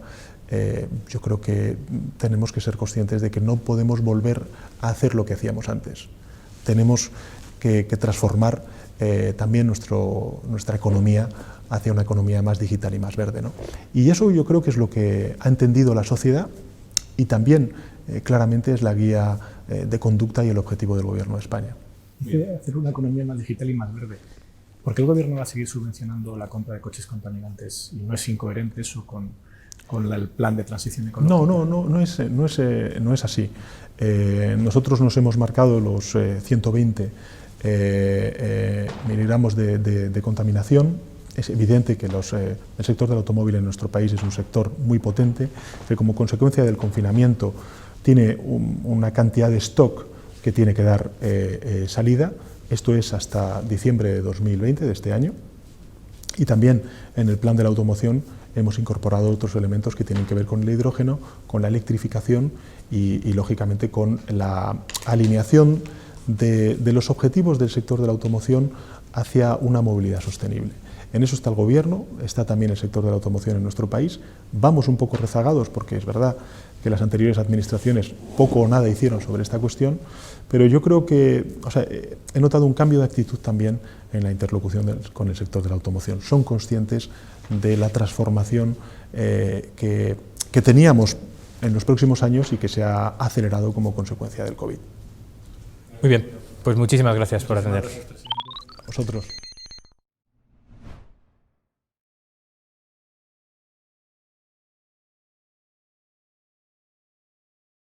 yo creo que tenemos que ser conscientes de que no podemos volver a hacer lo que hacíamos antes. Tenemos que transformar también nuestra economía hacia una economía más digital y más verde, ¿no? Y eso yo creo que es lo que ha entendido la sociedad y también claramente es la guía de conducta y el objetivo del Gobierno de España. Hacer una economía más digital y más verde. ¿Por qué el Gobierno va a seguir subvencionando la compra de coches contaminantes y no es incoherente eso con el plan de transición ecológica? No es así. Nosotros nos hemos marcado los 120 miligramos de contaminación. Es evidente que el sector del automóvil en nuestro país es un sector muy potente, que como consecuencia del confinamiento tiene una cantidad de stock que tiene que dar salida. Esto es hasta diciembre de 2020, de este año. Y también en el plan de la automoción hemos incorporado otros elementos que tienen que ver con el hidrógeno, con la electrificación y lógicamente con la alineación de los objetivos del sector de la automoción hacia una movilidad sostenible. En eso está el Gobierno, está también el sector de la automoción en nuestro país. Vamos un poco rezagados porque es verdad que las anteriores administraciones poco o nada hicieron sobre esta cuestión, pero yo creo que he notado un cambio de actitud también en la interlocución con el sector de la automoción. Son conscientes de la transformación que teníamos en los próximos años y que se ha acelerado como consecuencia del COVID. Muy bien, pues muchísimas gracias por atender. Vosotros.